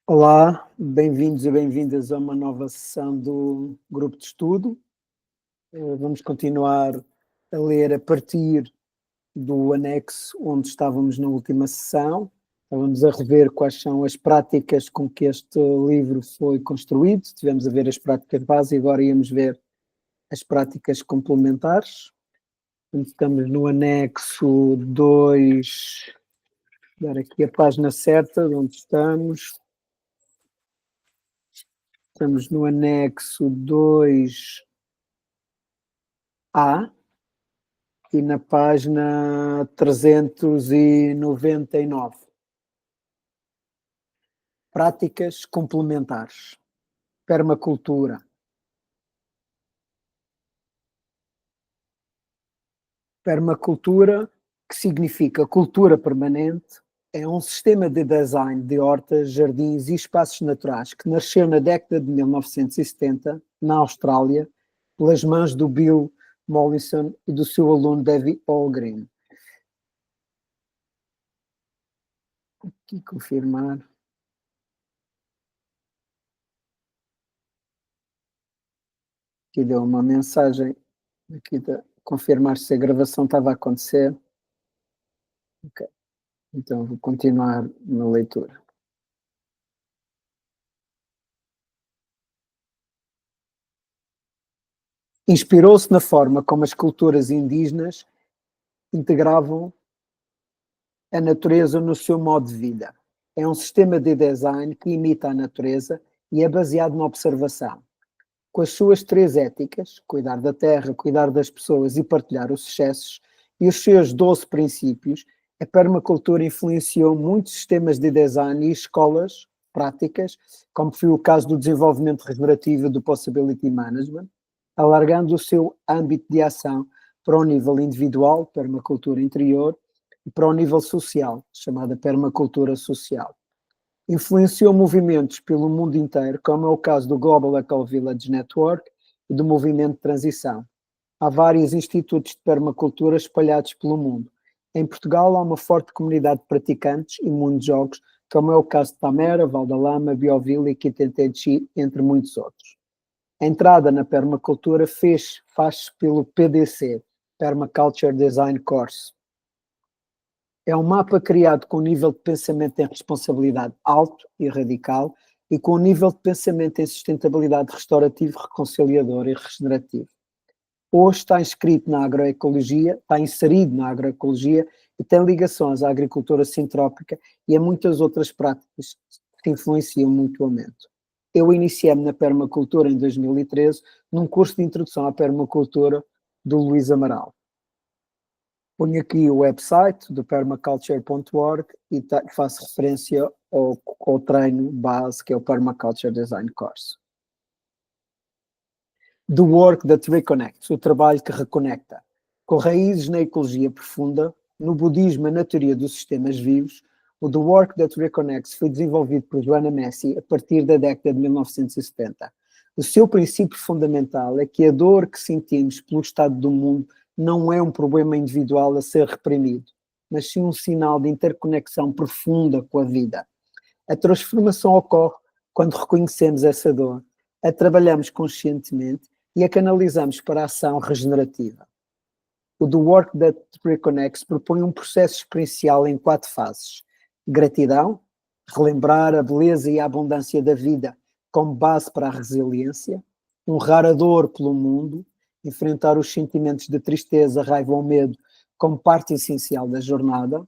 Olá, bem-vindos e bem-vindas a uma nova sessão do grupo de estudo. Vamos continuar a ler a partir do anexo onde estávamos na última sessão. Vamos a rever quais são as práticas com que este livro foi construído. Tivemos a ver as práticas base e agora íamos ver as práticas complementares. Estamos no anexo 2, dar aqui a página certa de onde estamos. Estamos no anexo 2A e na página 399. Práticas complementares. Permacultura. Permacultura, que significa cultura permanente, é um sistema de design de hortas, jardins e espaços naturais que nasceu na década de 1970, na Austrália, pelas mãos do Bill Mollison e do seu aluno David Holmgren. Aqui confirmar. Aqui deu uma mensagem aqui de confirmar se a gravação estava a acontecer. Ok. Então vou continuar na leitura. Inspirou-se na forma como as culturas indígenas integravam a natureza no seu modo de vida. É um sistema de design que imita a natureza e é baseado na observação. Com as suas três éticas, cuidar da terra, cuidar das pessoas e partilhar os sucessos, e os seus 12 princípios, a permacultura influenciou muitos sistemas de design e escolas práticas, como foi o caso do desenvolvimento regenerativo do Possibility Management, alargando o seu âmbito de ação para o nível individual, permacultura interior, e para o nível social, chamada permacultura social. Influenciou movimentos pelo mundo inteiro, como é o caso do Global Eco Village Network e do Movimento de Transição. Há vários institutos de permacultura espalhados pelo mundo. Em Portugal há uma forte comunidade de praticantes e muitos jogos, como é o caso de Tamera, Valdalama, Bioville e Quitentechi, entre muitos outros. A entrada na permacultura faz-se pelo PDC, Permaculture Design Course. É um mapa criado com um nível de pensamento em responsabilidade alto e radical e com um nível de pensamento em sustentabilidade restaurativo, reconciliador e regenerativo. Hoje está inserido na agroecologia e tem ligações à agricultura sintrópica e a muitas outras práticas que influenciam mutuamente. Eu iniciei-me na permacultura em 2013 num curso de introdução à permacultura do Luís Amaral. Ponho aqui o website do permaculture.org e faço referência ao treino base, que é o Permaculture Design Course. The Work That Reconnects, o trabalho que reconecta. Com raízes na ecologia profunda, no budismo e na teoria dos sistemas vivos, o The Work That Reconnects foi desenvolvido por Joanna Macy a partir da década de 1970. O seu princípio fundamental é que a dor que sentimos pelo estado do mundo não é um problema individual a ser reprimido, mas sim um sinal de interconexão profunda com a vida. A transformação ocorre quando reconhecemos essa dor, a trabalhamos conscientemente e a canalizamos para a ação regenerativa. O The Work That Reconnects propõe um processo experiencial em 4 fases. Gratidão, relembrar a beleza e a abundância da vida como base para a resiliência, honrar a dor pelo mundo, enfrentar os sentimentos de tristeza, raiva ou medo como parte essencial da jornada,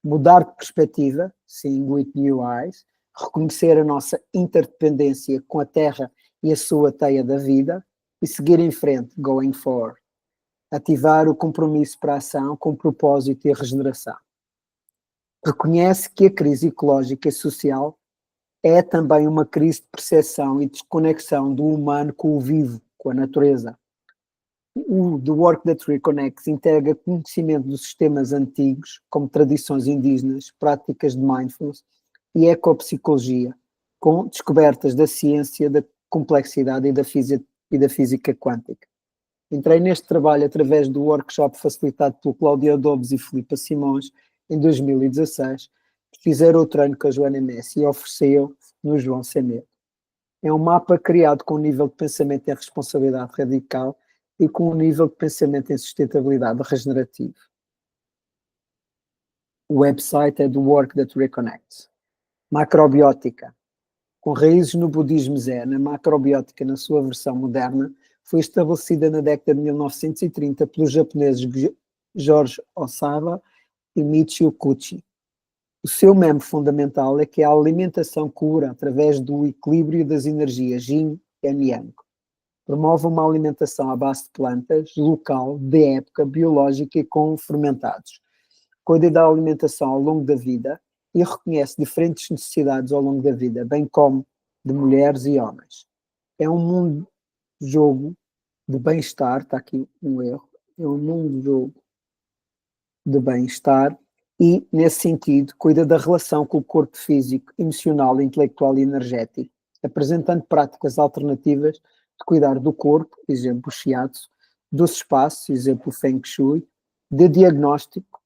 mudar de perspectiva, seeing with new eyes, reconhecer a nossa interdependência com a Terra e a sua teia da vida e seguir em frente, going forward. Ativar o compromisso para a ação com propósito e regeneração. Reconhece que a crise ecológica e social é também uma crise de percepção e desconexão do humano com o vivo, com a natureza. O The Work That Reconnects integra conhecimento dos sistemas antigos, como tradições indígenas, práticas de mindfulness e ecopsicologia, com descobertas da ciência, da complexidade e da física quântica. Entrei neste trabalho através do workshop facilitado pelo Cláudio Adobes e Filipa Simões em 2016, que fizeram o treino com a Joanna Macy e ofereceu no João Sem Medo. É um mapa criado com um nível de pensamento em responsabilidade radical e com um nível de pensamento em sustentabilidade regenerativo. O website é do Work That Reconnects. Macrobiótica. Com raízes no budismo zen, a macrobiótica, na sua versão moderna, foi estabelecida na década de 1930 pelos japoneses George Osawa e Michio Kuchi. O seu meme fundamental é que a alimentação cura através do equilíbrio das energias Yin e Yang. Promove uma alimentação à base de plantas, local, de época, biológica e com fermentados. Cuida da alimentação ao longo da vida e reconhece diferentes necessidades ao longo da vida, bem como de mulheres e homens. É um mundo-jogo de bem-estar, está aqui um erro, é um mundo-jogo de bem-estar e, nesse sentido, cuida da relação com o corpo físico, emocional, intelectual e energético, apresentando práticas alternativas de cuidar do corpo, exemplo Shiatsu, dos espaços, exemplo Feng Shui, de diagnóstico,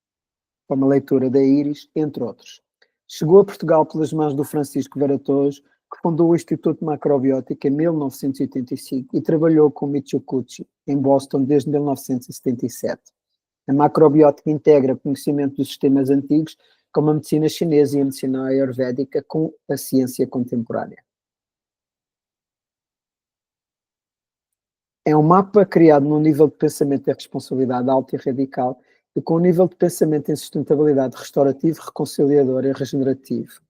como a leitura da íris, entre outros. Chegou a Portugal pelas mãos do Francisco Varatojo, que fundou o Instituto Macrobiótico em 1985 e trabalhou com Michio Kuchi em Boston desde 1977. A macrobiótica integra conhecimento dos sistemas antigos, como a medicina chinesa e a medicina ayurvédica, com a ciência contemporânea. É um mapa criado num nível de pensamento e responsabilidade alto e radical e com um nível de pensamento em sustentabilidade restaurativo, reconciliador e regenerativo.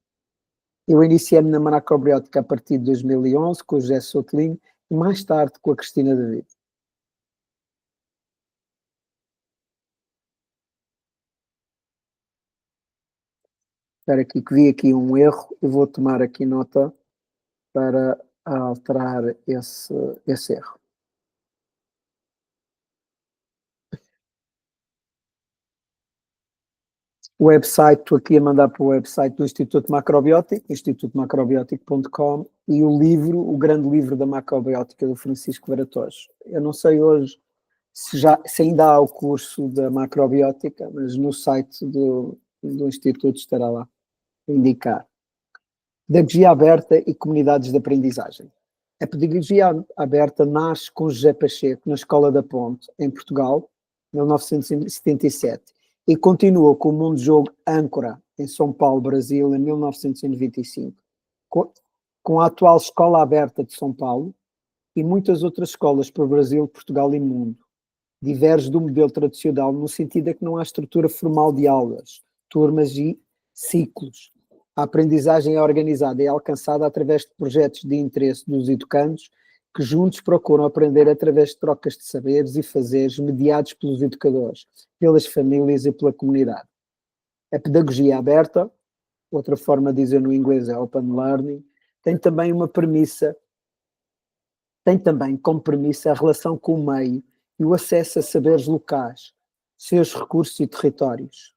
Eu iniciei-me na macrobiótica a partir de 2011 com o José Sotelinho e mais tarde com a Cristina David. Espera aqui que vi aqui um erro e vou tomar aqui nota para alterar esse erro. O website, estou aqui a mandar para o website do Instituto Macrobiótico, institutomacrobiótico.com, e o livro, o grande livro da macrobiótica do Francisco Varatojo. Eu não sei hoje se ainda há o curso da macrobiótica, mas no site do Instituto estará lá, a indicar. Pedagogia aberta e comunidades de aprendizagem. A pedagogia aberta nasce com José Pacheco na Escola da Ponte, em Portugal, em 1977, e continuou com o Mundo Jogo Âncora, em São Paulo, Brasil, em 1995, com a atual Escola Aberta de São Paulo e muitas outras escolas para o Brasil, Portugal e mundo. Diverge do modelo tradicional no sentido de que não há estrutura formal de aulas, turmas e ciclos. A aprendizagem é organizada e é alcançada através de projetos de interesse dos educandos que juntos procuram aprender através de trocas de saberes e fazeres mediados pelos educadores, pelas famílias e pela comunidade. A pedagogia aberta, outra forma de dizer no inglês é open learning, tem também como premissa a relação com o meio e o acesso a saberes locais, seus recursos e territórios.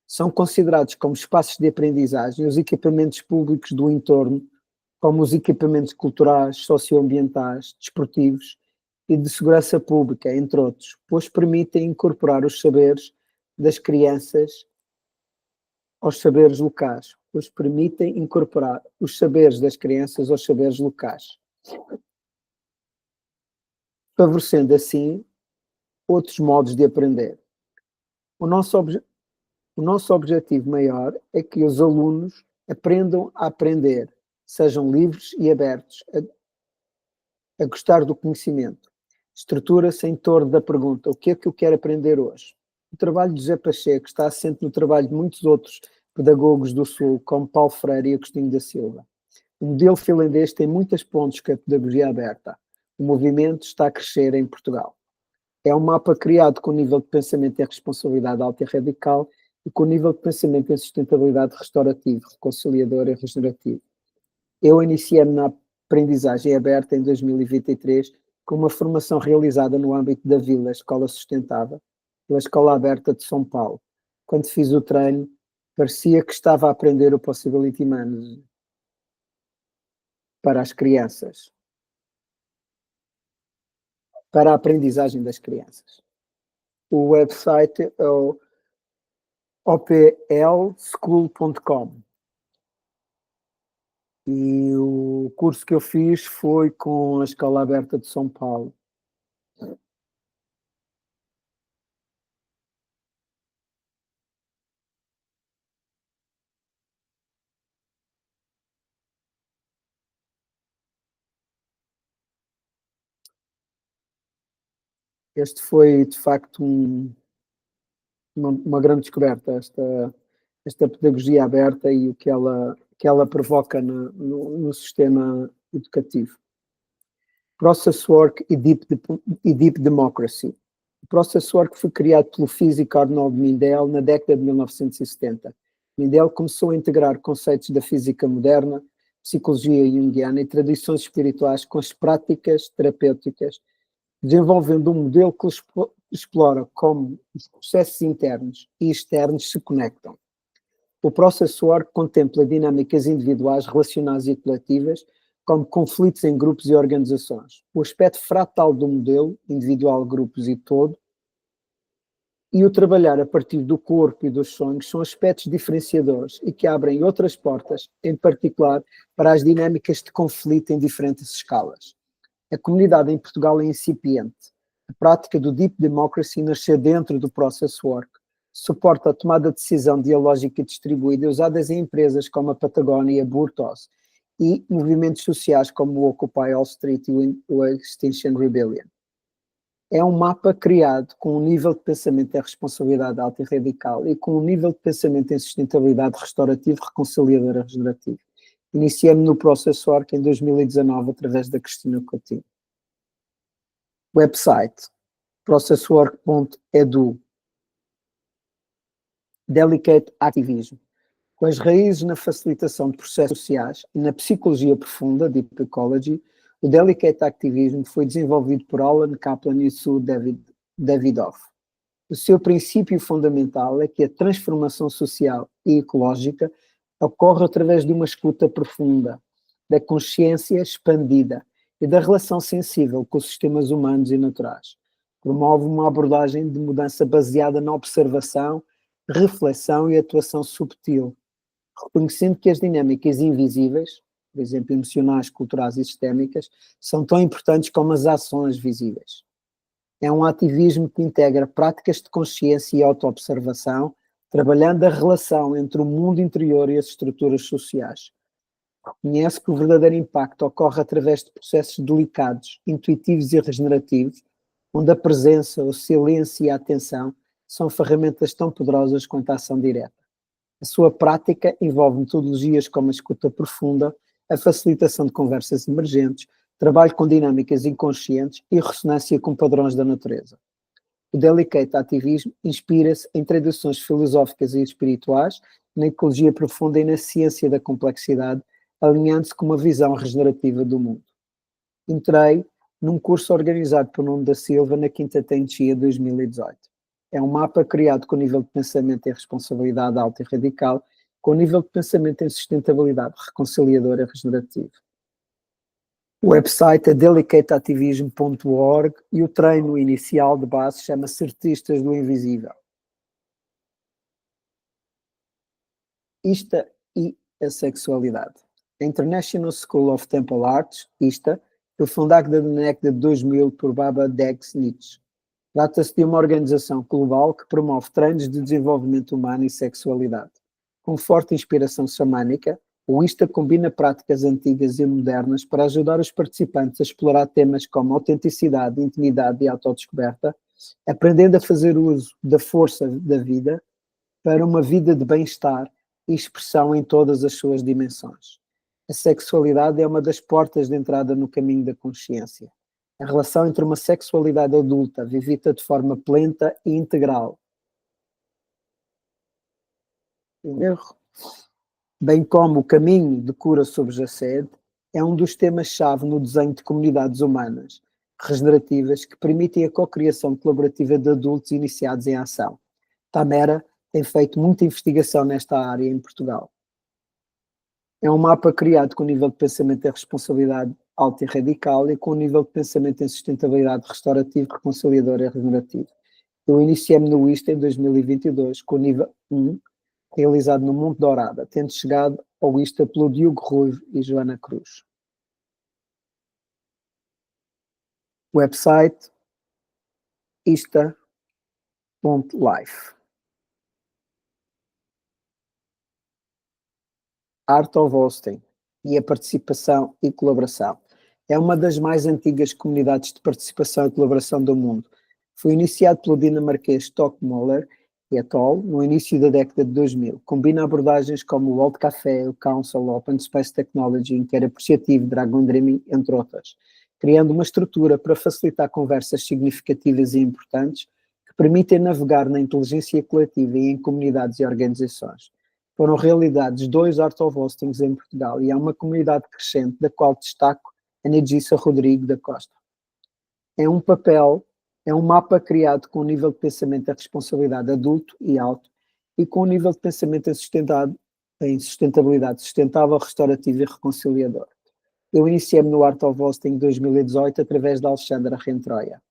São considerados como espaços de aprendizagem os equipamentos públicos do entorno, como os equipamentos culturais, socioambientais, desportivos e de segurança pública, entre outros, pois permitem incorporar os saberes das crianças aos saberes locais, pois permitem incorporar os saberes das crianças aos saberes locais, favorecendo assim outros modos de aprender. O nosso objetivo maior é que os alunos aprendam a aprender, sejam livres e abertos a gostar do conhecimento. Estrutura-se em torno da pergunta: o que é que eu quero aprender hoje? O trabalho de José Pacheco está assente no trabalho de muitos outros pedagogos do Sul, como Paulo Freire e Agostinho da Silva. O modelo finlandês tem muitas pontes com a pedagogia aberta. O movimento está a crescer em Portugal. É um mapa criado com nível de pensamento em responsabilidade alta e radical e com nível de pensamento em sustentabilidade restaurativo, reconciliador e regenerativo. Eu iniciei-me na aprendizagem aberta em 2023 com uma formação realizada no âmbito da Vila Escola Sustentável, pela Escola Aberta de São Paulo. Quando fiz o treino, parecia que estava a aprender o Possibility Management para as crianças, para a aprendizagem das crianças. O website é o oplschool.com. E o curso que eu fiz foi com a Escola Aberta de São Paulo. Este foi, de facto, uma grande descoberta, esta pedagogia aberta e o que ela provoca no sistema educativo. Process Work e Deep Democracy. O Process Work foi criado pelo físico Arnold Mindell na década de 1970. Mindell começou a integrar conceitos da física moderna, psicologia junguiana e tradições espirituais com as práticas terapêuticas, desenvolvendo um modelo que explora como os processos internos e externos se conectam. O Process Work contempla dinâmicas individuais, relacionais e coletivas, como conflitos em grupos e organizações. O aspecto fratal do modelo, individual, grupos e todo, e o trabalhar a partir do corpo e dos sonhos são aspectos diferenciadores e que abrem outras portas, em particular para as dinâmicas de conflito em diferentes escalas. A comunidade em Portugal é incipiente. A prática do Deep Democracy nasceu dentro do Process Work. Suporta a tomada de decisão dialógica distribuída usadas em empresas como a Patagónia e a Burtos e movimentos sociais como o Occupy Wall Street e o Extinction Rebellion. É um mapa criado com um nível de pensamento em responsabilidade alta e radical e com um nível de pensamento em sustentabilidade restaurativo, reconciliador e regenerativo. Iniciei-me no Process Work em 2019 através da Cristina Coutinho. Website processwork.edu. Delicate Activism. Com as raízes na facilitação de processos sociais e na psicologia profunda, Deep Ecology, o Delicate Activism foi desenvolvido por Alan Kaplan e Sue Davidoff. O seu princípio fundamental é que a transformação social e ecológica ocorre através de uma escuta profunda, da consciência expandida e da relação sensível com os sistemas humanos e naturais. Promove uma abordagem de mudança baseada na observação, reflexão e atuação subtil, reconhecendo que as dinâmicas invisíveis, por exemplo, emocionais, culturais e sistémicas, são tão importantes como as ações visíveis. É um ativismo que integra práticas de consciência e autoobservação, trabalhando a relação entre o mundo interior e as estruturas sociais. Reconhece que o verdadeiro impacto ocorre através de processos delicados, intuitivos e regenerativos, onde a presença, o silêncio e a atenção são ferramentas tão poderosas quanto a ação direta. A sua prática envolve metodologias como a escuta profunda, a facilitação de conversas emergentes, trabalho com dinâmicas inconscientes e ressonância com padrões da natureza. O Delicate Ativismo inspira-se em tradições filosóficas e espirituais, na ecologia profunda e na ciência da complexidade, alinhando-se com uma visão regenerativa do mundo. Entrei num curso organizado por Nuno da Silva na Quinta Tenchia 2018. É um mapa criado com o nível de pensamento em responsabilidade alta e radical, com o nível de pensamento em sustentabilidade reconciliadora e regenerativa. O website é delicateactivism.org e o treino inicial de base chama-se Artistas do Invisível. ISTA e a sexualidade. A International School of Temple Arts, ISTA, foi fundada na década de 2000 por Baba Deg-Snitch. Trata-se de uma organização global que promove treinos de desenvolvimento humano e sexualidade. Com forte inspiração xamânica, o ISTA combina práticas antigas e modernas para ajudar os participantes a explorar temas como autenticidade, intimidade e autodescoberta, aprendendo a fazer uso da força da vida para uma vida de bem-estar e expressão em todas as suas dimensões. A sexualidade é uma das portas de entrada no caminho da consciência. A relação entre uma sexualidade adulta, vivida de forma plena e integral, bem como o caminho de cura subjacente, é um dos temas-chave no desenho de comunidades humanas regenerativas que permitem a cocriação colaborativa de adultos iniciados em ação. Tamera tem feito muita investigação nesta área em Portugal. É um mapa criado com o nível de pensamento em responsabilidade alto e radical e com o nível de pensamento em sustentabilidade restaurativo, reconciliador e regenerativo. Eu iniciei-me no ISTA em 2022 com o nível 1, realizado no Monte Dourada, tendo chegado ou ISTA pelo Diogo Ruivo e Joana Cruz. Website ista.life. Art of Hosting e a participação e colaboração. É uma das mais antigas comunidades de participação e colaboração do mundo. Foi iniciado pelo dinamarquês Stockmuller et al. No início da década de 2000. Combina abordagens como o World Café, o Council, Open Space Technology, Inquérito Apreciativo, Dragon Dreaming, entre outras, criando uma estrutura para facilitar conversas significativas e importantes que permitem navegar na inteligência coletiva e em comunidades e organizações. Foram realizados 2 Art of Hostings em Portugal e há uma comunidade crescente, da qual destaco a Negissa Rodrigo da Costa. É um mapa criado com um nível de pensamento da responsabilidade adulto e alto e com um nível de pensamento em sustentabilidade sustentável, restaurativa e reconciliador. Eu iniciei-me no Art of Hosting em 2018 através da Alexandra Rentroia.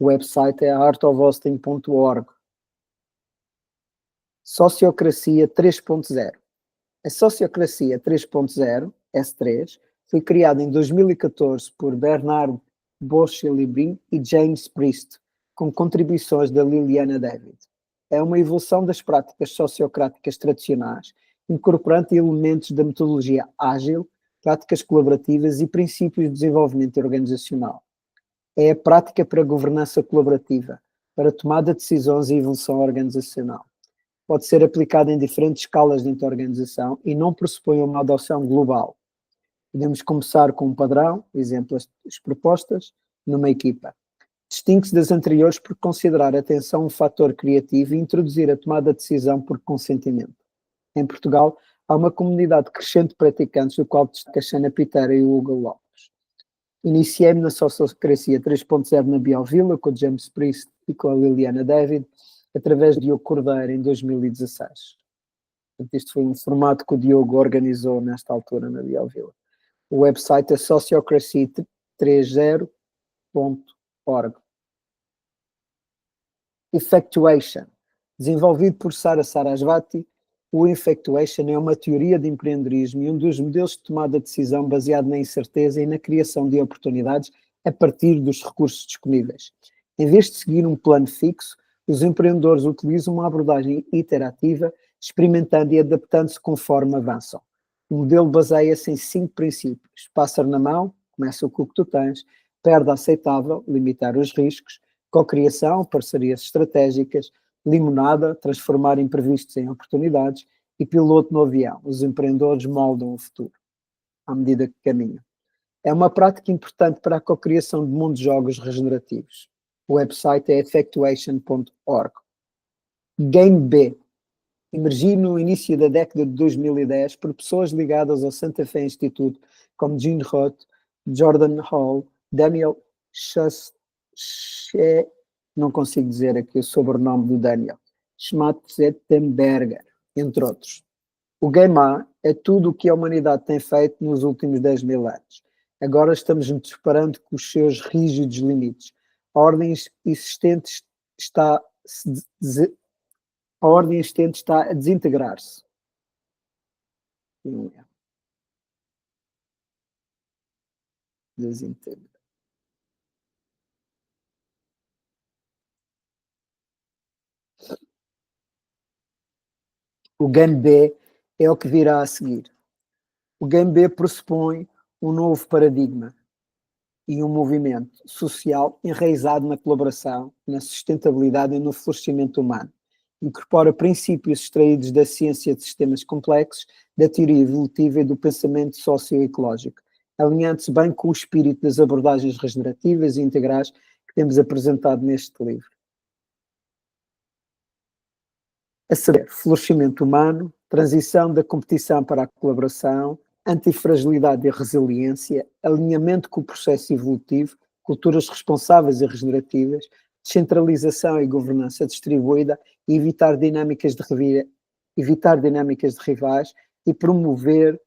O website é artofhosting.org. Sociocracia 3.0. A Sociocracia 3.0, S3, foi criada em 2014 por Bernard Boschelibin e James Priest, com contribuições da Liliana David. É uma evolução das práticas sociocráticas tradicionais, incorporando elementos da metodologia ágil, práticas colaborativas e princípios de desenvolvimento organizacional. É a prática para governança colaborativa, para tomada de decisões e evolução organizacional. Pode ser aplicada em diferentes escalas dentro da organização e não pressupõe uma adoção global. Podemos começar com um padrão, exemplo, as propostas, numa equipa. Distingue-se das anteriores por considerar a atenção um fator criativo e introduzir a tomada de decisão por consentimento. Em Portugal, há uma comunidade crescente de praticantes, do qual destaca a Xana Pitera e o Hugo Lopes. Iniciei-me na Sociocracia 3.0 na Biovila, com o James Priest e com a Liliana David, através de Diogo Cordeiro em 2016. Este foi um formato que o Diogo organizou nesta altura na Biovila. O website é sociocracy30.org. Effectuation. Desenvolvido por Sara Sarasvati, o Effectuation é uma teoria de empreendedorismo e um dos modelos de tomada de decisão baseado na incerteza e na criação de oportunidades a partir dos recursos disponíveis. Em vez de seguir um plano fixo, os empreendedores utilizam uma abordagem iterativa, experimentando e adaptando-se conforme avançam. O modelo baseia-se em 5 princípios. Pássaro na mão, começa com o que tu tens. Perda aceitável, limitar os riscos. Cocriação, parcerias estratégicas. Limonada, transformar imprevistos em oportunidades. E piloto no avião, os empreendedores moldam o futuro, à medida que caminham. É uma prática importante para a cocriação de mundos de jogos regenerativos. O website é effectuation.org. Game B. Emergi no início da década de 2010 por pessoas ligadas ao Santa Fe Institute, como Gene Roth, Jordan Hall, Daniel não consigo dizer aqui o sobrenome do Daniel, Schmatzenberger, entre outros. O Game A é tudo o que a humanidade tem feito nos últimos 10 mil anos. Agora estamos nos deparando com os seus rígidos limites. A ordem existente está a desintegrar-se. Desintegra. O Game B é o que virá a seguir. O Game B pressupõe um novo paradigma e um movimento social enraizado na colaboração, na sustentabilidade e no florescimento humano. Incorpora princípios extraídos da ciência de sistemas complexos, da teoria evolutiva e do pensamento socioecológico, alinhando-se bem com o espírito das abordagens regenerativas e integrais que temos apresentado neste livro. A saber, florescimento humano, transição da competição para a colaboração, antifragilidade e resiliência, alinhamento com o processo evolutivo, culturas responsáveis e regenerativas, descentralização e governança distribuída, e evitar dinâmicas de rivais e promover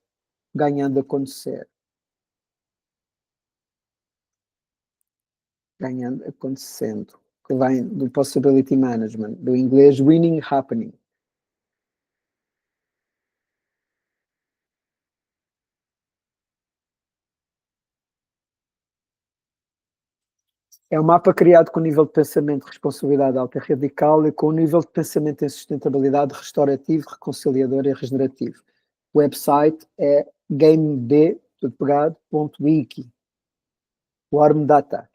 ganhando acontecer. Ganhando acontecendo. Que vem do Possibility Management, do inglês Winning Happening. É um mapa criado com o nível de pensamento de responsabilidade alta e radical e com o nível de pensamento em sustentabilidade restaurativo, reconciliador e regenerativo. O website é gameb.wiki. Warm Data.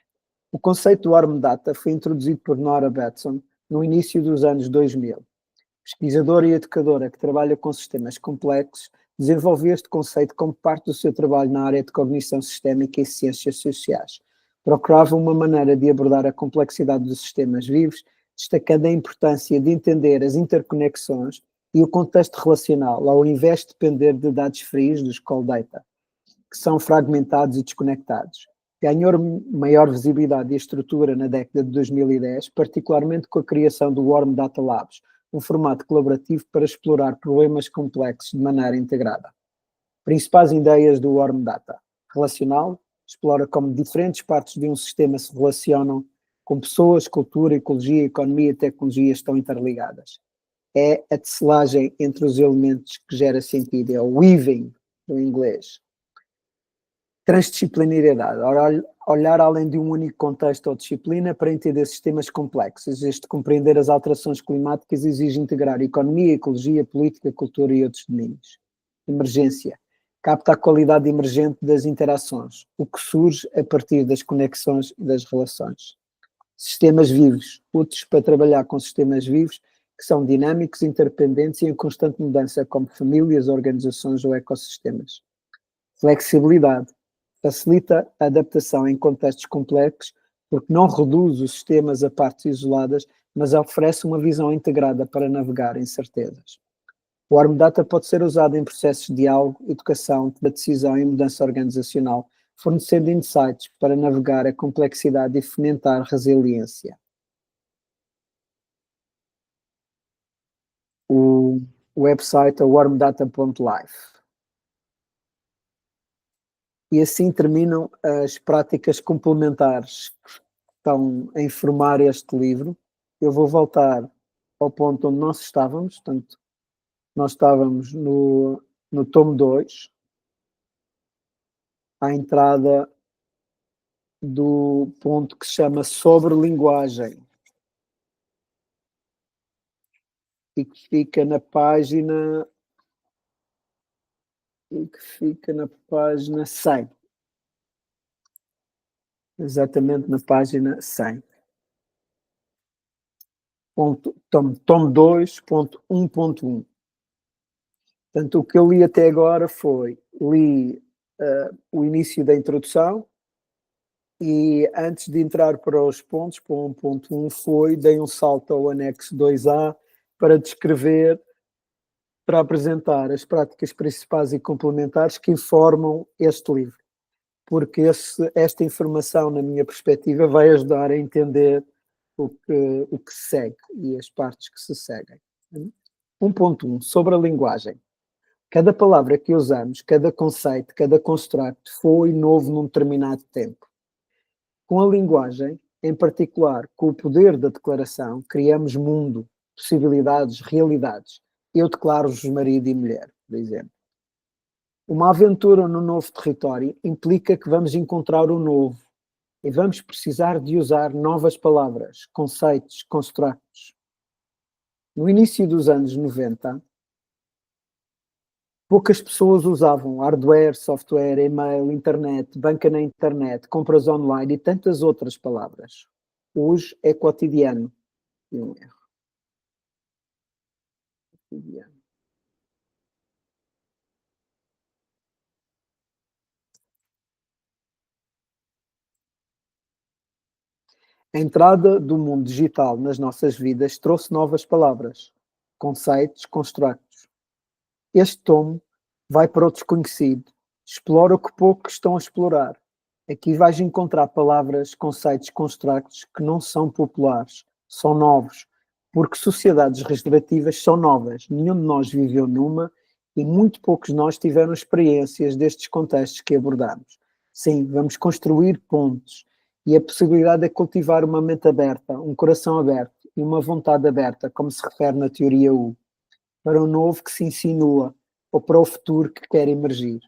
O conceito do Warm Data foi introduzido por Nora Batson no início dos anos 2000. Pesquisadora e educadora que trabalha com sistemas complexos, desenvolveu este conceito como parte do seu trabalho na área de cognição sistémica e ciências sociais. Procurava uma maneira de abordar a complexidade dos sistemas vivos, destacando a importância de entender as interconexões e o contexto relacional, ao invés de depender de dados frios dos cold data, que são fragmentados e desconectados. Ganhou maior visibilidade e estrutura na década de 2010, particularmente com a criação do Warm Data Labs, um formato colaborativo para explorar problemas complexos de maneira integrada. Principais ideias do Warm Data. Relacional, explora como diferentes partes de um sistema se relacionam com pessoas, cultura, ecologia, economia e tecnologia estão interligadas. É a tecelagem entre os elementos que gera sentido, é o weaving, no inglês. Transdisciplinariedade, olhar além de um único contexto ou disciplina para entender sistemas complexos. Este compreender as alterações climáticas exige integrar economia, ecologia, política, cultura e outros domínios. Emergência, capta a qualidade emergente das interações, o que surge a partir das conexões e das relações. Sistemas vivos, úteis para trabalhar com sistemas vivos que são dinâmicos, interdependentes e em constante mudança, como famílias, organizações ou ecossistemas. Flexibilidade, facilita a adaptação em contextos complexos porque não reduz os sistemas a partes isoladas, mas oferece uma visão integrada para navegar incertezas. O Warm Data pode ser usado em processos de diálogo, educação, de decisão e mudança organizacional, fornecendo insights para navegar a complexidade e fomentar resiliência. O website é warmdata.life. E assim terminam as práticas complementares que estão a informar este livro. Eu vou voltar ao ponto onde nós estávamos, portanto, nós estávamos no tomo 2, à entrada do ponto que se chama sobre linguagem, e que fica na página 100. Exatamente na página 100. Tomo 2.1.1. Portanto, o que eu li até agora foi, o início da introdução e antes de entrar para os pontos, para o 1.1 dei um salto ao anexo 2A para descrever, para apresentar as práticas principais e complementares que informam este livro. Porque esta informação, na minha perspectiva, vai ajudar a entender o que se segue e as partes que se seguem. 1.1, sobre a linguagem. Cada palavra que usamos, cada conceito, cada construto foi novo num determinado tempo. Com a linguagem, em particular com o poder da declaração, criamos mundo, possibilidades, realidades. Eu declaro-vos marido e mulher, por exemplo. Uma aventura no novo território implica que vamos encontrar o novo e vamos precisar de usar novas palavras, conceitos, construtos. No início dos anos 90, poucas pessoas usavam hardware, software, e-mail, internet, banca na internet, compras online e tantas outras palavras. Hoje é cotidiano. E um erro. Cotidiano. A entrada do mundo digital nas nossas vidas trouxe novas palavras, conceitos, construtos. Este tomo vai para o desconhecido, explora o que poucos estão a explorar. Aqui vais encontrar palavras, conceitos, construtos que não são populares, são novos, porque sociedades regenerativas são novas. Nenhum de nós viveu numa e muito poucos de nós tiveram experiências destes contextos que abordamos. Sim, vamos construir pontos e a possibilidade é cultivar uma mente aberta, um coração aberto e uma vontade aberta, como se refere na teoria U, para o novo que se insinua ou para o futuro que quer emergir.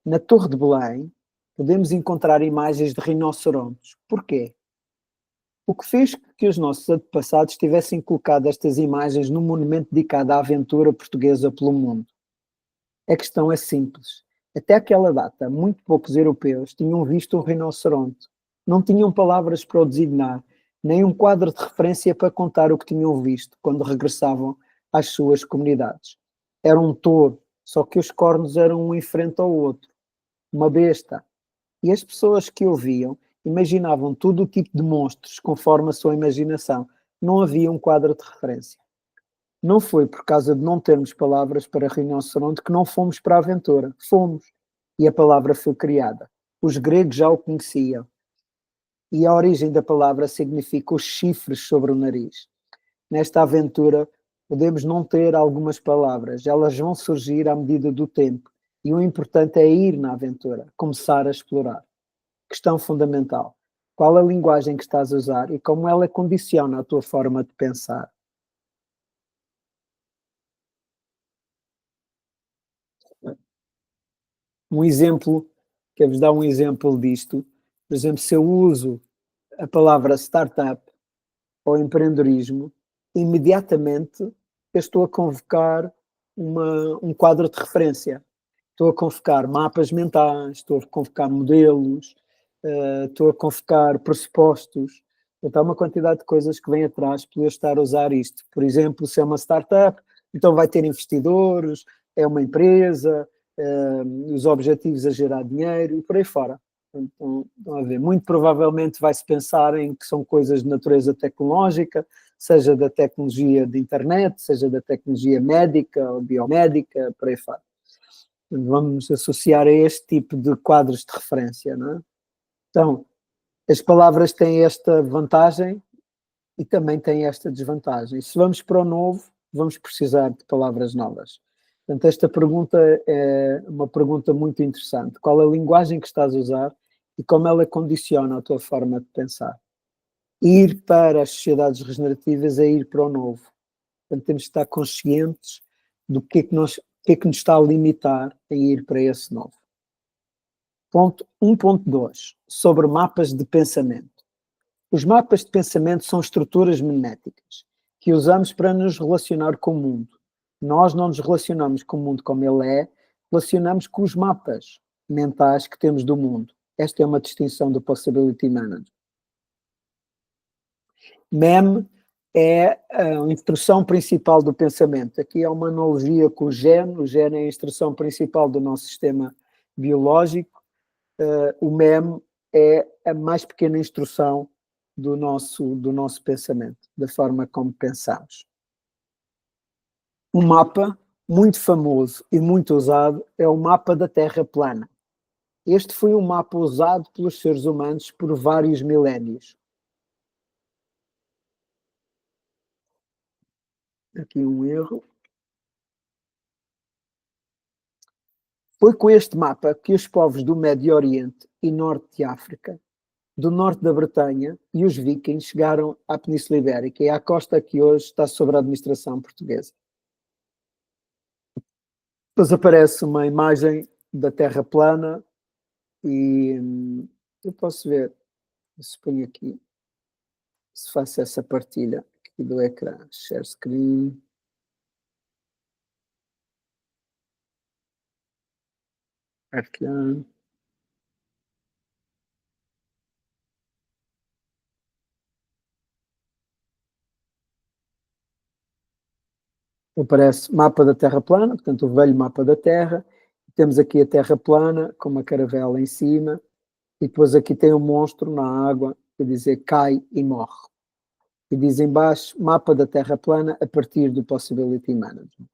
Na Torre de Belém, podemos encontrar imagens de rinocerontes. Porquê? O que fez que os nossos antepassados tivessem colocado estas imagens num monumento dedicado à aventura portuguesa pelo mundo? A questão é simples. Até aquela data, muito poucos europeus tinham visto um rinoceronte. Não tinham palavras para o designar, nem um quadro de referência para contar o que tinham visto quando regressavam às suas comunidades. Era um touro, só que os cornos eram um em frente ao outro. Uma besta. E as pessoas que o viam imaginavam todo o tipo de monstros conforme a sua imaginação. Não havia um quadro de referência. Não foi por causa de não termos palavras para rinoceronte que não fomos para a aventura. Fomos. E a palavra foi criada. Os gregos já o conheciam. E a origem da palavra significa os chifres sobre o nariz. Nesta aventura, podemos não ter algumas palavras. Elas vão surgir à medida do tempo. E o importante é ir na aventura, começar a explorar. Questão fundamental. Qual a linguagem que estás a usar e como ela condiciona a tua forma de pensar? Um exemplo, quero-vos dar um exemplo disto. Por exemplo, se eu uso a palavra startup ou empreendedorismo, imediatamente eu estou a convocar um quadro de referência. Estou a convocar mapas mentais, estou a convocar modelos, estou a convocar pressupostos. Então, há uma quantidade de coisas que vêm atrás para eu estar a usar isto. Por exemplo, se é uma startup, então vai ter investidores, é uma empresa, os objetivos a gerar dinheiro e por aí fora. Então, estão a ver. Muito provavelmente vai-se pensar em que são coisas de natureza tecnológica, seja da tecnologia de internet, seja da tecnologia médica ou biomédica, por aí fora. Vamos associar a este tipo de quadros de referência, não é? Então, as palavras têm esta vantagem e também têm esta desvantagem. Se vamos para o novo, vamos precisar de palavras novas. Portanto, esta pergunta é uma pergunta muito interessante. Qual a linguagem que estás a usar e como ela condiciona a tua forma de pensar? Ir para as sociedades regenerativas é ir para o novo. Portanto, temos de estar conscientes do que é que nos está a limitar a ir para esse novo. Ponto 1.2, sobre mapas de pensamento. Os mapas de pensamento são estruturas magnéticas que usamos para nos relacionar com o mundo. Nós não nos relacionamos com o mundo como ele é, relacionamos com os mapas mentais que temos do mundo. Esta é uma distinção do Possibility Manager. MEM é a instrução principal do pensamento. Aqui é uma analogia com o gene é a instrução principal do nosso sistema biológico. O MEM é a mais pequena instrução do nosso pensamento, da forma como pensamos. Um mapa muito famoso e muito usado é o mapa da Terra plana. Este foi um mapa usado pelos seres humanos por vários milénios. Aqui um erro. Foi com este mapa que os povos do Médio Oriente e Norte de África, do norte da Bretanha e os vikings chegaram à Península Ibérica e à costa que hoje está sob a administração portuguesa. Depois aparece uma imagem da Terra plana e eu posso ver, se ponho aqui, se faço essa partilha aqui do ecrã, share screen. Ecrã. Aparece mapa da Terra plana, portanto o velho mapa da Terra. Temos aqui a Terra plana com uma caravela em cima e depois aqui tem um monstro na água que dizer cai e morre. E diz em baixo mapa da Terra plana a partir do Possibility Management.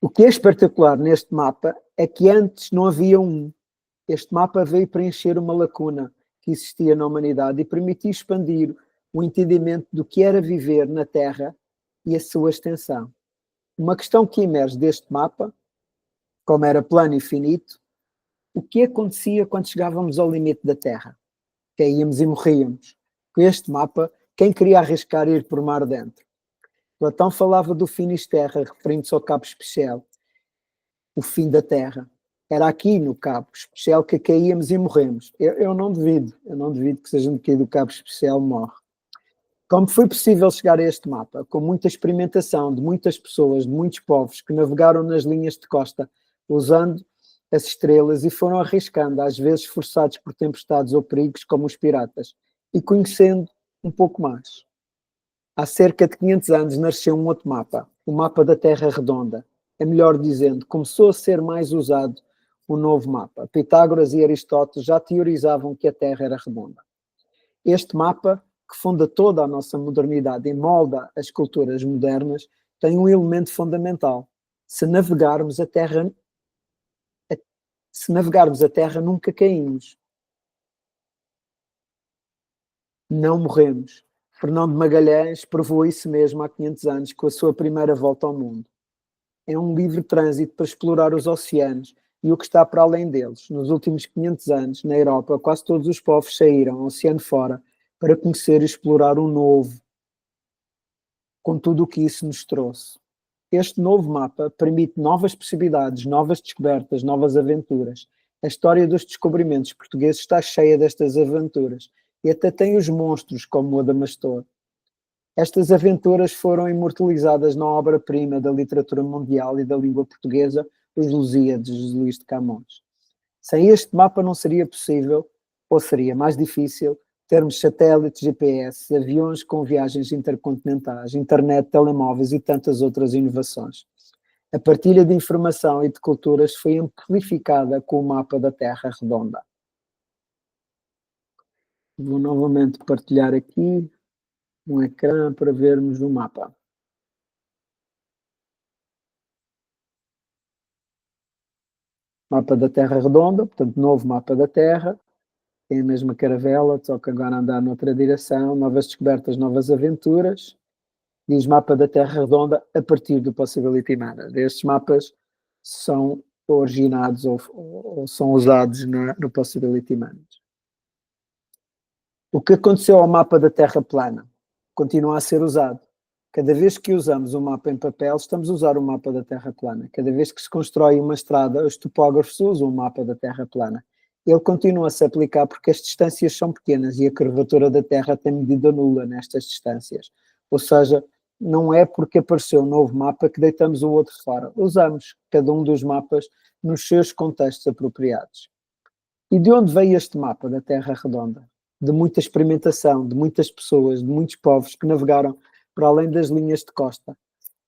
O que é espetacular neste mapa é que antes não havia um. Este mapa veio preencher uma lacuna que existia na humanidade e permitiu expandir o entendimento do que era viver na Terra e a sua extensão. Uma questão que emerge deste mapa, como era plano e finito, o que acontecia quando chegávamos ao limite da Terra? Caíamos e morríamos. Com este mapa, quem queria arriscar ir por mar dentro? Platão falava do Finisterra, referindo-se ao cabo especial, o fim da Terra. Era aqui no cabo especial que caíamos e morremos. Eu não duvido que seja no cair do cabo especial morre. Como foi possível chegar a este mapa? Com muita experimentação de muitas pessoas, de muitos povos que navegaram nas linhas de costa, usando as estrelas e foram arriscando, às vezes forçados por tempestades ou perigos, como os piratas, e conhecendo um pouco mais. Há cerca de 500 anos nasceu um outro mapa, o mapa da Terra Redonda. É melhor dizendo, começou a ser mais usado o novo mapa. Pitágoras e Aristóteles já teorizavam que a Terra era redonda. Este mapa, que funda toda a nossa modernidade e molda as culturas modernas, tem um elemento fundamental. Se navegarmos a Terra, nunca caímos. Não morremos. Fernão de Magalhães provou isso mesmo há 500 anos com a sua primeira volta ao mundo. É um livre trânsito para explorar os oceanos e o que está para além deles. Nos últimos 500 anos, na Europa, quase todos os povos saíram, oceano fora, para conhecer e explorar o novo, com tudo o que isso nos trouxe. Este novo mapa permite novas possibilidades, novas descobertas, novas aventuras. A história dos descobrimentos portugueses está cheia destas aventuras e até tem os monstros como o Adamastor. Estas aventuras foram imortalizadas na obra-prima da literatura mundial e da língua portuguesa, Os Lusíadas, de Luís de Camões. Sem este mapa não seria possível, ou seria mais difícil, termos satélites, GPS, aviões com viagens intercontinentais, internet, telemóveis e tantas outras inovações. A partilha de informação e de culturas foi amplificada com o mapa da Terra Redonda. Vou novamente partilhar aqui um ecrã para vermos o mapa. Mapa da Terra Redonda, portanto, novo mapa da Terra. Tem a mesma caravela, só que agora andar noutra direção, novas descobertas, novas aventuras. Diz mapa da Terra Redonda a partir do Possibility Manager. Estes mapas são originados ou são usados no Possibility Manager. O que aconteceu ao mapa da Terra plana? Continua a ser usado. Cada vez que usamos um mapa em papel, estamos a usar o mapa da Terra plana. Cada vez que se constrói uma estrada, os topógrafos usam o mapa da Terra plana. Ele continua a se aplicar porque as distâncias são pequenas e a curvatura da Terra tem medida nula nestas distâncias. Ou seja, não é porque apareceu um novo mapa que deitamos o outro fora. Usamos cada um dos mapas nos seus contextos apropriados. E de onde veio este mapa da Terra Redonda? De muita experimentação, de muitas pessoas, de muitos povos que navegaram para além das linhas de costa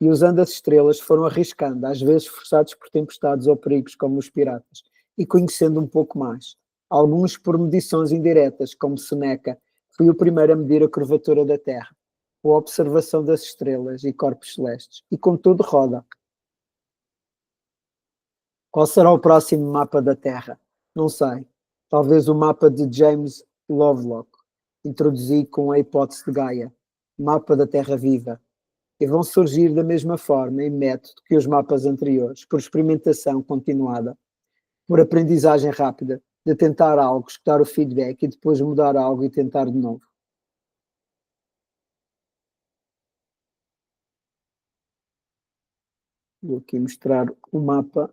e usando as estrelas foram arriscando, às vezes forçados por tempestades ou perigos como os piratas, e conhecendo um pouco mais. Alguns por medições indiretas, como Seneca, foi o primeiro a medir a curvatura da Terra, ou a observação das estrelas e corpos celestes, e contudo roda. Qual será o próximo mapa da Terra? Não sei. Talvez o mapa de James Lovelock, introduzi com a hipótese de Gaia, mapa da Terra viva, e vão surgir da mesma forma e método que os mapas anteriores, por experimentação continuada, por aprendizagem rápida, de tentar algo, escutar o feedback e depois mudar algo e tentar de novo. Vou aqui mostrar o mapa,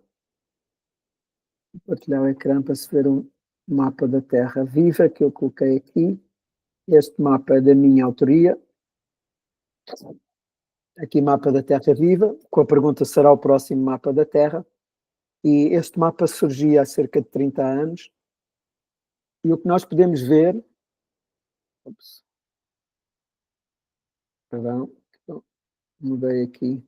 vou partilhar o ecrã para se ver um mapa da Terra viva que eu coloquei aqui. Este mapa é da minha autoria. Aqui mapa da Terra viva, com a pergunta será o próximo mapa da Terra. E este mapa surgia há cerca de 30 anos. E o que nós podemos ver... Perdão, mudei aqui.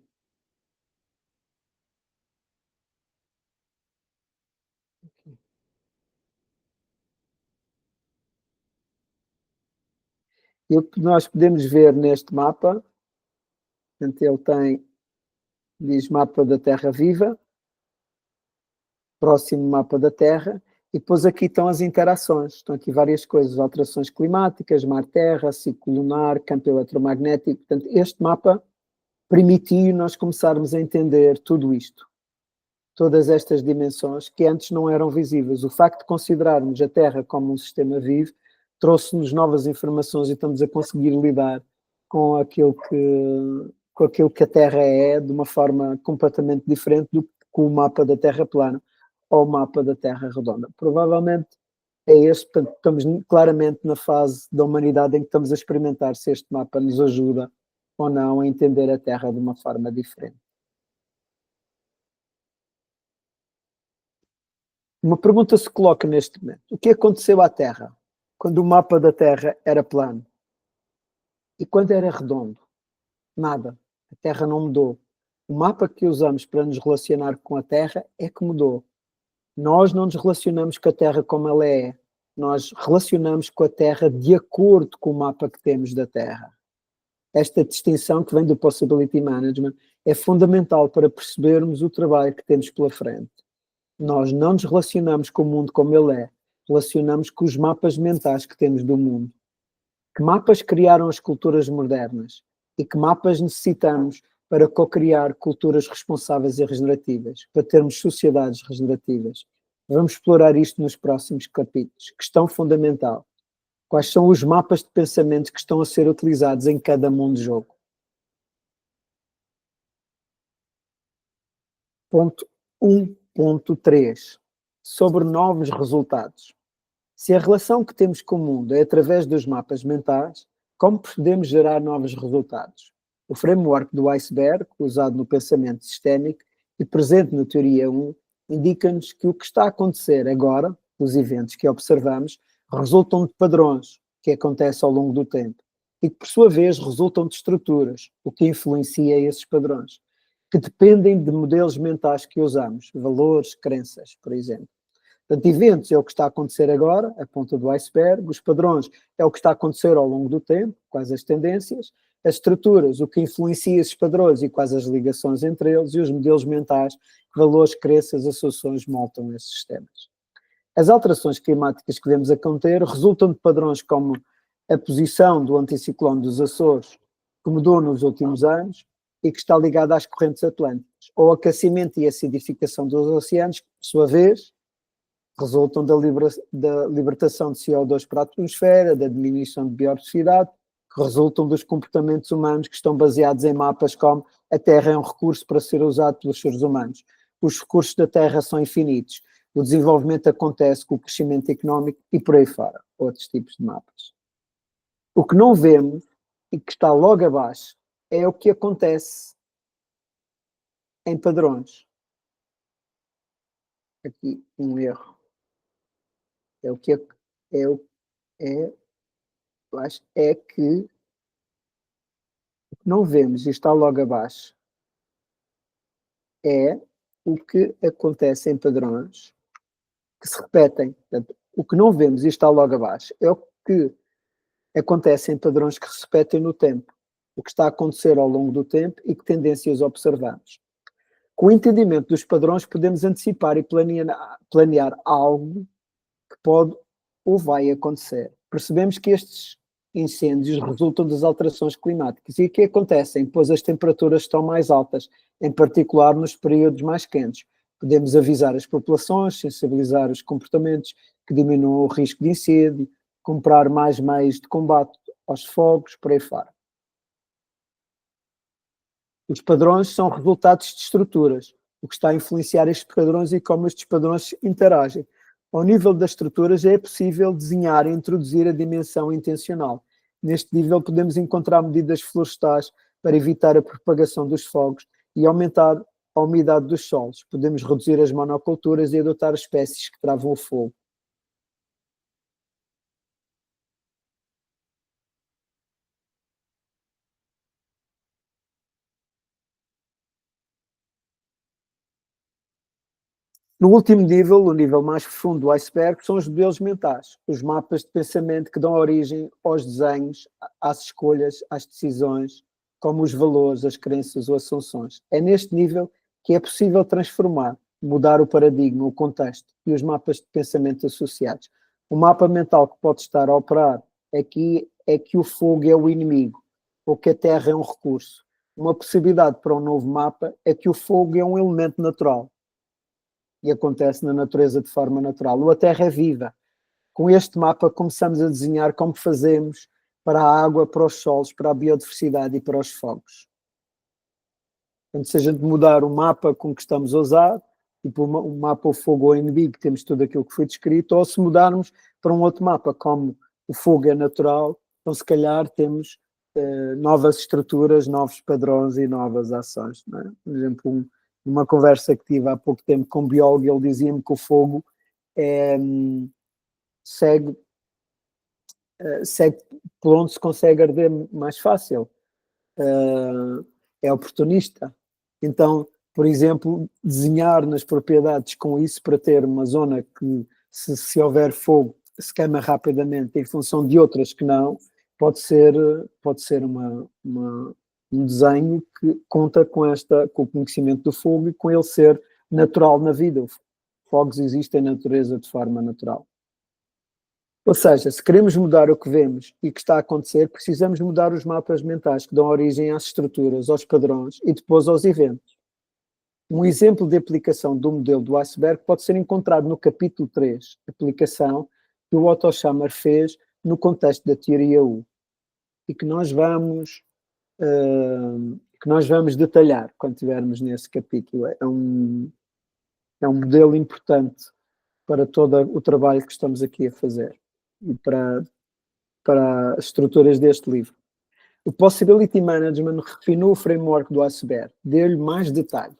E o que nós podemos ver neste mapa, portanto, ele tem, diz mapa da Terra viva, próximo mapa da Terra, e depois aqui estão as interações, estão aqui várias coisas, alterações climáticas, mar-terra, ciclo lunar, campo eletromagnético, portanto, este mapa permitiu nós começarmos a entender tudo isto, todas estas dimensões que antes não eram visíveis. O facto de considerarmos a Terra como um sistema vivo trouxe-nos novas informações e estamos a conseguir lidar com aquilo com aquilo que a Terra é, de uma forma completamente diferente do que o mapa da Terra plana ou o mapa da Terra redonda. Provavelmente é este, portanto, estamos claramente na fase da humanidade em que estamos a experimentar se este mapa nos ajuda ou não a entender a Terra de uma forma diferente. Uma pergunta se coloca neste momento. O que aconteceu à Terra quando o mapa da Terra era plano? E quando era redondo? Nada. A Terra não mudou. O mapa que usamos para nos relacionar com a Terra é que mudou. Nós não nos relacionamos com a Terra como ela é. Nós relacionamos com a Terra de acordo com o mapa que temos da Terra. Esta distinção que vem do Possibility Management é fundamental para percebermos o trabalho que temos pela frente. Nós não nos relacionamos com o mundo como ele é. Relacionamos com os mapas mentais que temos do mundo. Que mapas criaram as culturas modernas? E que mapas necessitamos para co-criar culturas responsáveis e regenerativas, para termos sociedades regenerativas? Vamos explorar isto nos próximos capítulos. Questão fundamental. Quais são os mapas de pensamento que estão a ser utilizados em cada mundo-jogo? Ponto 1.3. Sobre novos resultados. Se a relação que temos com o mundo é através dos mapas mentais, como podemos gerar novos resultados? O framework do iceberg, usado no pensamento sistémico e presente na teoria 1, indica-nos que o que está a acontecer agora, os eventos que observamos, resultam de padrões que acontecem ao longo do tempo e que, por sua vez, resultam de estruturas, o que influencia esses padrões, que dependem de modelos mentais que usamos, valores, crenças, por exemplo. Portanto, eventos é o que está a acontecer agora, a ponta do iceberg, os padrões é o que está a acontecer ao longo do tempo, quais as tendências, as estruturas, o que influencia esses padrões e quais as ligações entre eles, e os modelos mentais, valores, crenças, associações montam esses sistemas. As alterações climáticas que vemos acontecer resultam de padrões como a posição do anticiclone dos Açores, que mudou nos últimos anos e que está ligada às correntes atlânticas, ou aquecimento e acidificação dos oceanos, que, por sua vez, resultam da libertação de CO2 para a atmosfera, da diminuição de biodiversidade, que resultam dos comportamentos humanos que estão baseados em mapas como a Terra é um recurso para ser usado pelos seres humanos. Os recursos da Terra são infinitos. O desenvolvimento acontece com o crescimento económico e por aí fora. Outros tipos de mapas. O que não vemos e que está logo abaixo é o que acontece em padrões. Aqui um erro. É o que é que o que não vemos e está logo abaixo é o que acontece em padrões que se repetem. Portanto, o que não vemos e está logo abaixo é o que acontece em padrões que se repetem no tempo, o que está a acontecer ao longo do tempo e que tendências observamos. Com o entendimento dos padrões podemos antecipar e planear algo que pode ou vai acontecer. Percebemos que estes incêndios resultam das alterações climáticas e que acontecem pois as temperaturas estão mais altas, em particular nos períodos mais quentes. Podemos avisar as populações, sensibilizar os comportamentos que diminuam o risco de incêndio, comprar mais meios de combate aos fogos, por aí fora. Os padrões são resultados de estruturas, o que está a influenciar estes padrões e como estes padrões interagem. Ao nível das estruturas é possível desenhar e introduzir a dimensão intencional. Neste nível podemos encontrar medidas florestais para evitar a propagação dos fogos e aumentar a umidade dos solos. Podemos reduzir as monoculturas e adotar espécies que travam o fogo. No último nível, o nível mais profundo do iceberg, são os modelos mentais, os mapas de pensamento que dão origem aos desenhos, às escolhas, às decisões, como os valores, as crenças ou as assunções. É neste nível que é possível transformar, mudar o paradigma, o contexto e os mapas de pensamento associados. O mapa mental que pode estar a operar aqui é que o fogo é o inimigo, ou que a terra é um recurso. Uma possibilidade para um novo mapa é que o fogo é um elemento natural e acontece na natureza de forma natural. Ou a Terra é viva. Com este mapa começamos a desenhar como fazemos para a água, para os solos, para a biodiversidade e para os fogos. Portanto, se a gente mudar o mapa com que estamos a usar, tipo o mapa o fogo ou inimigo, temos tudo aquilo que foi descrito, ou se mudarmos para um outro mapa, como o fogo é natural, então se calhar temos novas estruturas, novos padrões e novas ações. Não é? Por exemplo, numa conversa que tive há pouco tempo com um biólogo, ele dizia-me que o fogo segue por onde se consegue arder mais fácil. É oportunista. Então, por exemplo, desenhar nas propriedades com isso para ter uma zona que, se houver fogo, se queima rapidamente em função de outras que não, pode ser um desenho que conta com o conhecimento do fogo e com ele ser natural na vida. Fogos existem na natureza de forma natural. Ou seja, se queremos mudar o que vemos e que está a acontecer, precisamos mudar os mapas mentais que dão origem às estruturas, aos padrões e depois aos eventos. Um exemplo de aplicação do modelo do iceberg pode ser encontrado no capítulo 3, aplicação que o Otto Schammer fez no contexto da teoria U, e que nós vamos detalhar quando estivermos nesse capítulo. É um modelo importante para todo o trabalho que estamos aqui a fazer e para as estruturas deste livro. O Possibility Management refinou o framework do iceberg, deu-lhe mais detalhe.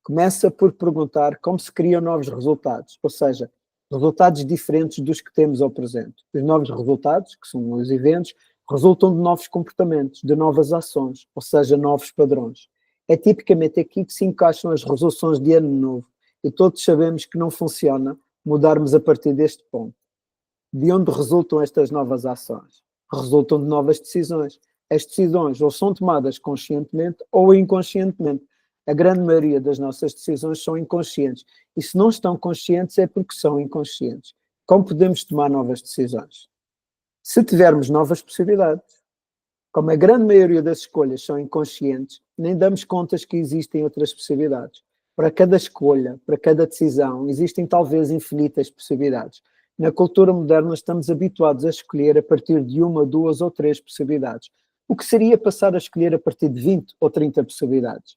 Começa por perguntar como se criam novos resultados, ou seja, resultados diferentes dos que temos ao presente. Os novos resultados, que são os eventos, resultam de novos comportamentos, de novas ações, ou seja, novos padrões. É tipicamente aqui que se encaixam as resoluções de ano novo, e todos sabemos que não funciona mudarmos a partir deste ponto. De onde resultam estas novas ações? Resultam de novas decisões. As decisões ou são tomadas conscientemente ou inconscientemente. A grande maioria das nossas decisões são inconscientes. E se não estão conscientes é porque são inconscientes. Como podemos tomar novas decisões? Se tivermos novas possibilidades. Como a grande maioria das escolhas são inconscientes, nem damos contas que existem outras possibilidades. Para cada escolha, para cada decisão, existem talvez infinitas possibilidades. Na cultura moderna estamos habituados a escolher a partir de uma, duas ou três possibilidades. O que seria passar a escolher a partir de 20 ou 30 possibilidades?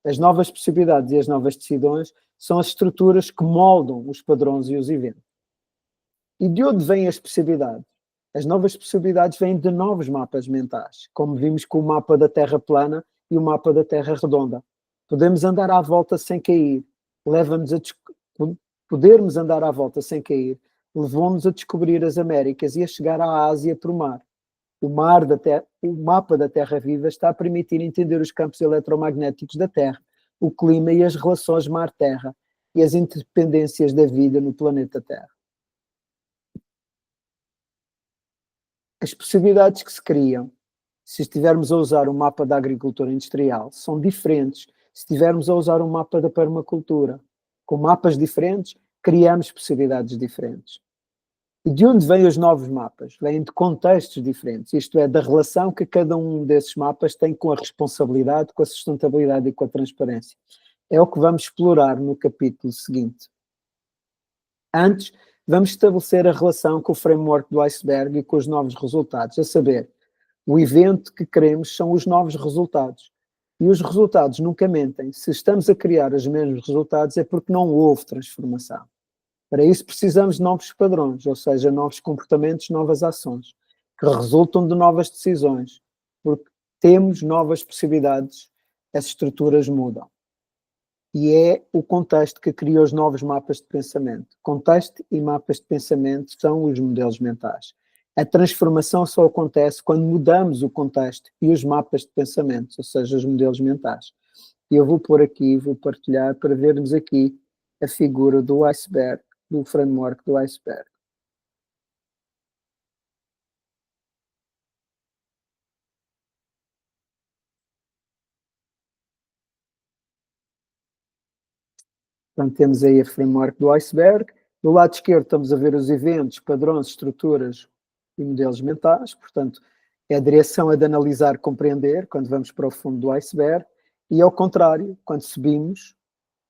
As novas possibilidades e as novas decisões são as estruturas que moldam os padrões e os eventos. E de onde vêm as possibilidades? As novas possibilidades vêm de novos mapas mentais, como vimos com o mapa da Terra plana e o mapa da Terra redonda. Podemos andar à volta sem cair. Podermos andar à volta sem cair levou-nos a descobrir as Américas e a chegar à Ásia por mar. O mapa da Terra viva está a permitir entender os campos eletromagnéticos da Terra, o clima e as relações mar-terra e as interdependências da vida no planeta Terra. As possibilidades que se criam, se estivermos a usar um mapa da agricultura industrial, são diferentes se estivermos a usar um mapa da permacultura. Com mapas diferentes, criamos possibilidades diferentes. E de onde vêm os novos mapas? Vêm de contextos diferentes, isto é, da relação que cada um desses mapas tem com a responsabilidade, com a sustentabilidade e com a transparência. É o que vamos explorar no capítulo seguinte. Antes, vamos estabelecer a relação com o framework do iceberg e com os novos resultados, a saber, o evento que queremos são os novos resultados. E os resultados nunca mentem. Se estamos a criar os mesmos resultados é porque não houve transformação. Para isso precisamos de novos padrões, ou seja, novos comportamentos, novas ações, que resultam de novas decisões. Porque temos novas possibilidades, as estruturas mudam. E é o contexto que cria os novos mapas de pensamento. Contexto e mapas de pensamento são os modelos mentais. A transformação só acontece quando mudamos o contexto e os mapas de pensamento, ou seja, os modelos mentais. E eu vou pôr aqui, vou partilhar para vermos aqui a figura do iceberg, do framework do iceberg. Portanto, temos aí a framework do iceberg. Do lado esquerdo estamos a ver os eventos, padrões, estruturas e modelos mentais. Portanto, é a direção é de analisar, compreender, quando vamos para o fundo do iceberg. E ao contrário, quando subimos,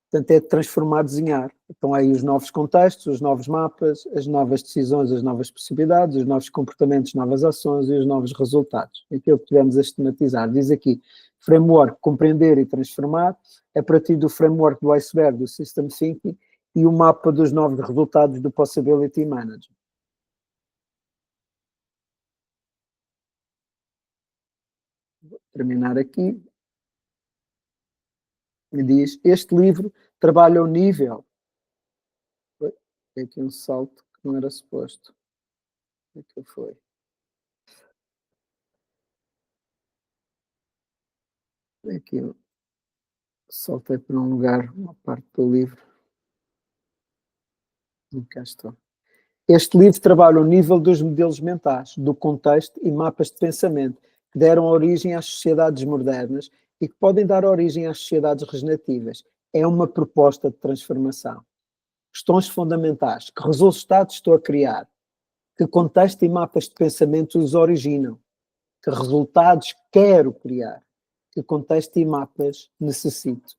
portanto, é de transformar, desenhar. Estão aí os novos contextos, os novos mapas, as novas decisões, as novas possibilidades, os novos comportamentos, novas ações e os novos resultados. Aquilo que tivemos a sistematizar. Diz aqui, framework, compreender e transformar, a partir do framework do iceberg, do System Thinking, e o mapa dos novos resultados do Possibility Management. Vou terminar aqui. Me diz, este livro trabalha o nível. Tem aqui um salto que não era suposto. O que foi? Tem aqui, saltei para um lugar, uma parte do livro. E cá estou. Este livro trabalha o nível dos modelos mentais, do contexto e mapas de pensamento que deram origem às sociedades modernas e que podem dar origem às sociedades regenerativas. É uma proposta de transformação. Questões fundamentais. Que resultados estou a criar? Que contexto e mapas de pensamento os originam? Que resultados quero criar? Que contexto e mapas necessito?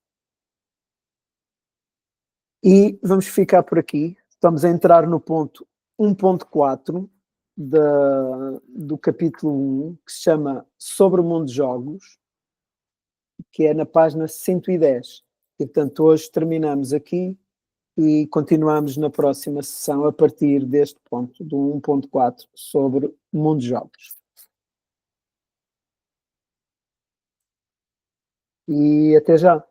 E vamos ficar por aqui. Estamos a entrar no ponto 1.4 do capítulo 1, que se chama Sobre o Mundo de Jogos, que é na página 110. E, portanto, hoje terminamos aqui e continuamos na próxima sessão a partir deste ponto, do 1.4, sobre o mundo de jogos. E até já!